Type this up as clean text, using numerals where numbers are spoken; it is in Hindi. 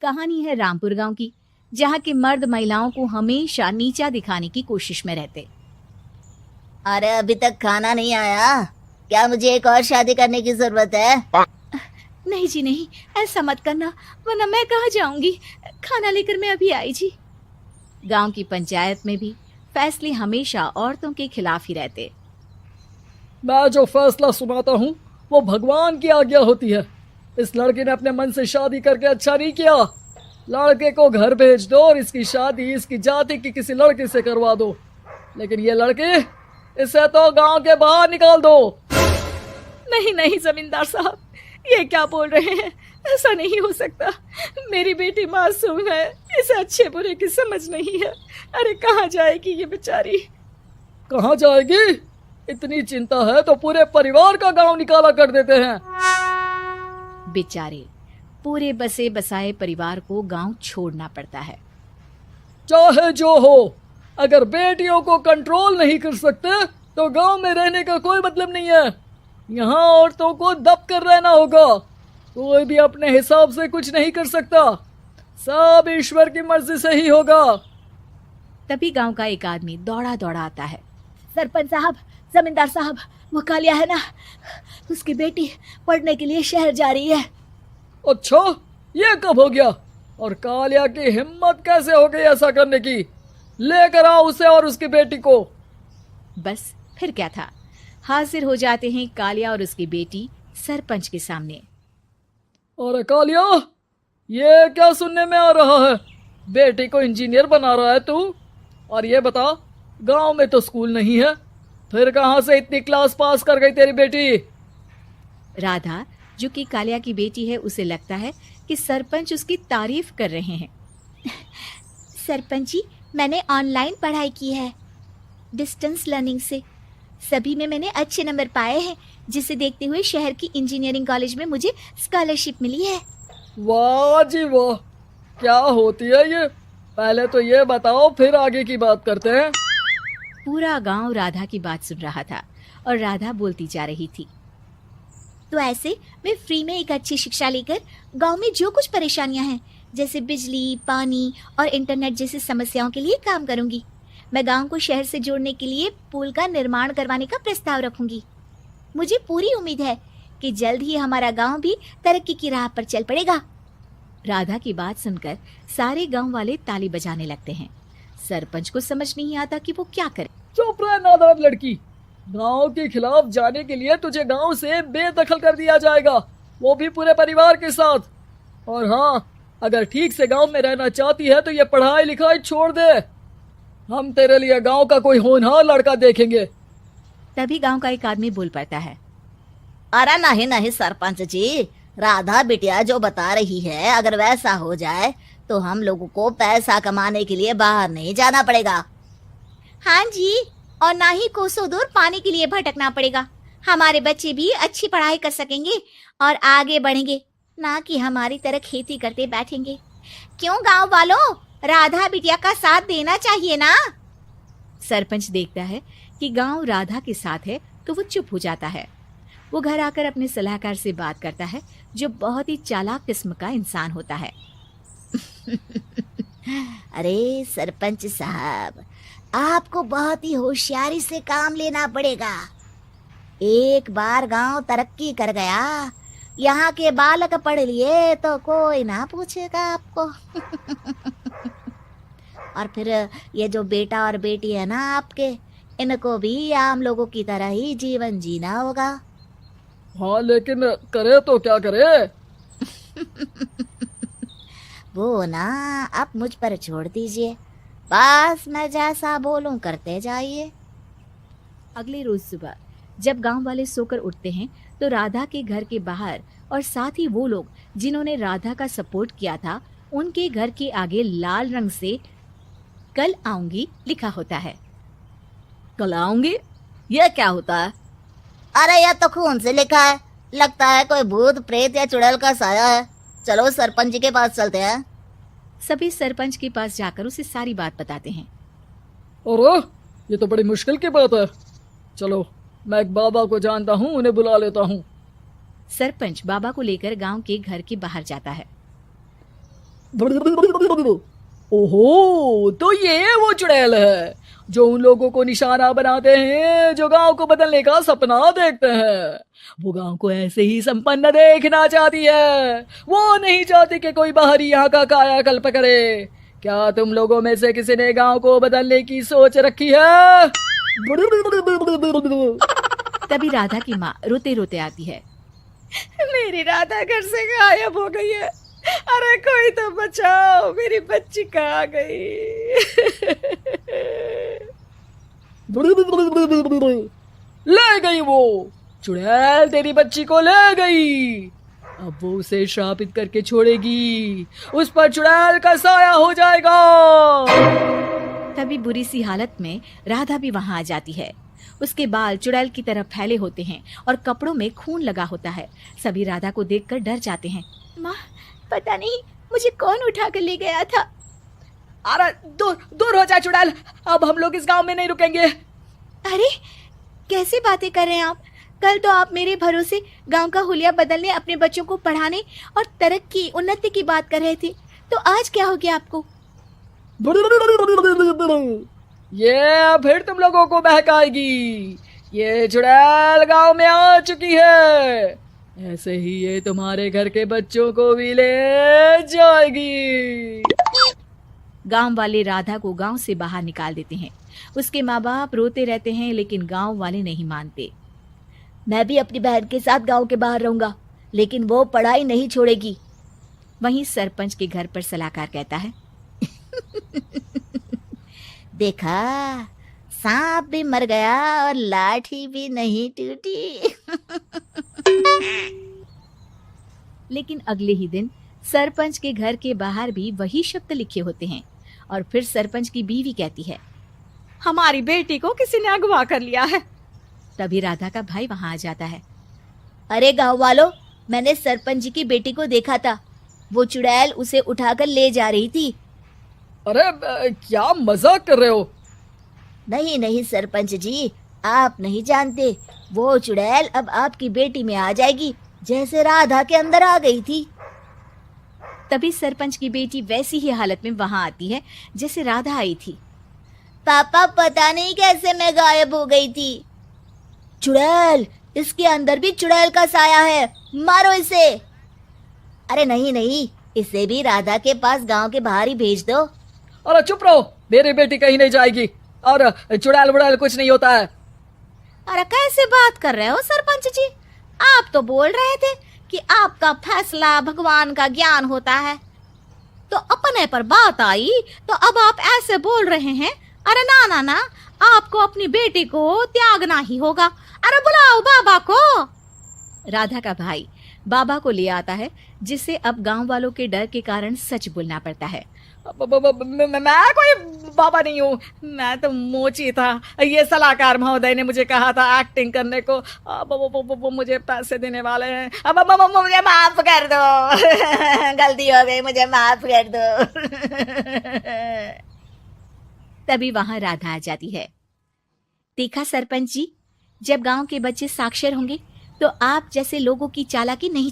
कहानी है रामपुर गांव की, जहां के मर्द महिलाओं को हमेशा नीचा दिखाने की कोशिश में रहते। अरे अभी तक खाना नहीं आया, क्या मुझे एक और शादी करने की जरूरत है? नहीं जी नहीं, ऐसा मत करना, वरना मैं कहाँ जाऊंगी। खाना लेकर मैं अभी आई जी। गांव की पंचायत में भी फैसले हमेशा औरतों के खिलाफ ही रहते। मैं जो फैसला सुनाता हूँ वो भगवान की आज्ञा होती है। इस लड़के ने अपने मन से शादी करके अच्छा नहीं किया। लड़के को घर भेज दो और इसकी शादी इसकी जाति की किसी लड़के से करवा दो, लेकिन ये लड़के, इसे तो गांव के बाहर निकाल दो। नहीं नहीं जमींदार साहब, ये क्या बोल रहे हैं? ऐसा नहीं हो सकता। मेरी बेटी मासूम है, इसे अच्छे बुरे की समझ नहीं है। अरे कहाँ जाएगी ये बेचारी? कहाँ जाएगी? इतनी चिंता है तो पूरे परिवार का गांव निकाला कर देते हैं। बेचारे पूरे बसे बसाए परिवार को गांव छोड़ना पड़ता है। चाहे जो हो, अगर बेटियों को कंट्रोल नहीं कर सकते तो गांव में रहने का कोई मतलब नहीं है। यहाँ औरतों को दब कर रहना होगा। कोई भी अपने हिसाब से कुछ नहीं कर सकता, सब ईश्वर की मर्जी से ही होगा। तभी गांव का एक आदमी दौड़ा दौड़ा आता है। सरपंच साहब, जमींदार साहब, वो कालिया है ना, उसकी बेटी पढ़ने के लिए शहर जा रही है। अच्छा, ये कब हो गया? और कालिया की हिम्मत कैसे हो गई ऐसा करने की? लेकर आओ उसे और उसकी बेटी को। बस फिर क्या था, हाजिर हो जाते हैं कालिया और उसकी बेटी सरपंच के सामने। अरे कालिया, ये क्या सुनने में आ रहा है? बेटी को इंजीनियर बना रहा है तू? और ये बता, गांव में तो स्कूल नहीं है, फिर कहां से इतनी क्लास पास कर गई तेरी बेटी? राधा, जो कि कालिया की बेटी है, उसे लगता है कि सरपंच उसकी तारीफ कर रहे हैं। सरपंच जी, मैंने ऑनलाइन पढ़ाई की है, डिस्टेंस लर्निंग से। सभी में मैंने अच्छे नंबर पाए हैं, जिसे देखते हुए शहर की इंजीनियरिंग कॉलेज में मुझे स्कॉलरशिप मिली है। वाह जी वाह, क्या होती है ये? पहले तो ये बताओ, फिर आगे की बात करते हैं। पूरा गांव राधा की बात सुन रहा था और राधा बोलती जा रही थी। तो ऐसे मैं फ्री में एक अच्छी शिक्षा लेकर गांव में जो कुछ परेशानियां हैं, जैसे बिजली, पानी और इंटरनेट जैसी समस्याओं के लिए काम करूंगी। मैं गांव को शहर से जोड़ने के लिए पुल का निर्माण करवाने का प्रस्ताव रखूंगी। मुझे पूरी उम्मीद है कि जल्द ही हमारा गांव भी तरक्की की राह पर चल पड़ेगा। राधा की बात सुनकर सारे गांव वाले ताली बजाने लगते हैं। सरपंच को समझ नहीं आता कि वो क्या करे। चुप रह नादान लड़की, गांव के खिलाफ जाने के लिए तुझे गांव से बेदखल कर दिया जाएगा, वो भी पूरे परिवार के साथ। और हाँ, अगर ठीक से गांव में रहना चाहती है तो ये पढ़ाई लिखाई छोड़ दे। हम तेरे लिए गांव का कोई होनहार लड़का देखेंगे। तभी गांव का एक आदमी बोल पड़ता है। अरे नहीं नहीं सरपंच जी, राधा बिटिया जो बता रही है, अगर वैसा हो जाए तो हम लोगों को पैसा कमाने के लिए बाहर नहीं जाना पड़ेगा। हाँ जी, और ना ही कोसों दूर पानी के लिए भटकना पड़ेगा। हमारे बच्चे भी अच्छी पढ़ाई कर सकेंगे और आगे बढ़ेंगे, ना कि हमारी तरह खेती करते बैठेंगे। क्यों गांव वालों, राधा बिटिया का साथ देना चाहिए ना। सरपंच देखता है कि गांव राधा के साथ है तो वो चुप हो जाता है। वो घर आकर अपने सलाहकार से बात करता है, जो बहुत ही चालाक किस्म का इंसान होता है। अरे सरपंच साहब, आपको बहुत ही होशियारी से काम लेना पड़ेगा। एक बार गांव तरक्की कर गया, यहाँ के बालक पढ़ लिए तो कोई ना पूछेगा आपको। और फिर ये जो बेटा और बेटी है ना आपके, इनको भी आम लोगों की तरह ही जीवन जीना होगा। हाँ, लेकिन करे तो क्या करे? वो ना आप मुझ पर छोड़ दीजिए, बस मैं जैसा बोलूं करते जाइए। अगले रोज सुबह जब गांव वाले सोकर उठते हैं तो राधा के घर के बाहर और साथ ही वो लोग जिन्होंने राधा का सपोर्ट किया था, उनके घर के आगे लाल रंग से कल आऊंगी लिखा होता है। कल आऊंगी, ये क्या होता है? अरे यह तो खून से लिखा है, लगता है कोई भूत प्रेत या चुड़ैल का साया है। चलो सरपंच जी के पास चलते हैं। सभी सरपंच के पास जाकर उसे सारी बात बताते हैं। और ये तो बड़ी मुश्किल की बात है। चलो, मैं एक बाबा को जानता हूँ, उन्हें बुला लेता हूँ। सरपंच बाबा को लेकर गांव के घर के बाहर जाता है। ओहो, तो ये वो चुड़ैल है जो उन लोगों को निशाना बनाते हैं जो गांव को बदलने का सपना देखते हैं। वो गांव को ऐसे ही संपन्न देखना चाहती है। वो नहीं चाहती कि कोई बाहरी यहाँ का कायाकल्प करे। क्या तुम लोगों में से किसी ने गांव को बदलने की सोच रखी है? तभी राधा की माँ रोते रोते आती है। मेरी राधा घर से गायब हो गई है। अरे कोई तो बचाओ, मेरी बच्ची कहाँ गई? ले गई वो चुड़ैल, तेरी बच्ची को ले गई। अब वो उसे श्रापित करके छोड़ेगी। उस पर चुड़ैल का साया हो जाएगा। तभी बुरी सी हालत में राधा भी वहां आ जाती है। उसके बाल चुड़ैल की तरह फैले होते हैं और कपड़ों में खून लगा होता है। सभी राधा को देखकर डर जाते हैं। माँ, पता नहीं मुझे कौन उठा कर ले गया था। अरे दूर हो जा चुड़ैल, अब हम लोग इस गांव में नहीं रुकेंगे। अरे कैसी बातें कर रहे हैं आप? कल तो आप मेरे भरोसे गांव का हुलिया बदलने, अपने बच्चों को पढ़ाने और तरक्की उन्नति की बात कर रहे थे, तो आज क्या हो गया आपको? ये फिर तुम लोगों को बहकाएगी। ये चुड़ैल गांव में आ चुकी है। ऐसे ही ये तुम्हारे घर के बच्चों को भी ले जाएगी। गांव वाले राधा को गांव से बाहर निकाल देते हैं। उसके माँ बाप रोते रहते हैं, लेकिन गांव वाले नहीं मानते। मैं भी अपनी बहन के साथ गांव के बाहर रहूंगा, लेकिन वो पढ़ाई नहीं छोड़ेगी। वहीं सरपंच के घर पर सलाहकार कहता है, देखा, सांप भी मर गया और लाठी भी नहीं टूटी। लेकिन अगले ही दिन सरपंच के घर के बाहर भी वही शब्द लिखे होते हैं। और फिर सरपंच की बीवी कहती है, हमारी बेटी को किसी ने अगवा कर लिया है। तभी राधा का भाई वहां आ जाता है। अरे गांव वालों, मैंने सरपंच जी की बेटी को देखा था। वो चुड़ैल उसे उठाकर ले जा रही थी। अरे क्या मजाक कर रहे हो? नहीं नहीं सरपंच जी, आप नहीं जानते। वो चुड़ैल अब आपकी बेटी में आ जाएगी, जैसे राधा के अंदर आ गई थी। तभी सरपंच की बेटी वैसी ही हालत में वहां आती है जैसे राधा आई थी। पापा, पता नहीं कैसे मैं गायब हो गई थी। चुड़ैल, इसके अंदर भी चुड़ैल का साया है, मारो इसे। अरे नहीं नहीं, इसे भी राधा के पास गांव के बाहर ही भेज दो। अरे चुप रहो, मेरी बेटी कहीं नहीं जाएगी और चुड़ैल वुड़ैल कुछ नहीं होता है। अरे कैसे बात कर रहे हो सरपंच जी? आप तो बोल रहे थे कि आपका फैसला भगवान का ज्ञान होता है, तो अपने पर बात आई तो अब आप ऐसे बोल रहे हैं। अरे ना ना ना, आपको अपनी बेटी को त्यागना ही होगा। अरे बुलाओ बाबा को। राधा का भाई बाबा को ले आता है, जिसे अब गांव वालों के डर के कारण सच बोलना पड़ता है। मैं कोई बाबा नहीं हूँ, मैं तो मोची था। ये सलाहकार महोदय ने मुझे कहा था एक्टिंग करने को। अब वो मुझे पैसे देने वाले हैं। अब मुझे माफ कर दो। गलती हो गई, मुझे माफ कर दो। तभी वहां राधा आ जाती है। देखा सरपंच जी, जब गांव के बच्चे साक्षर होंगे तो आप जैसे लोगों की चालाकी नहीं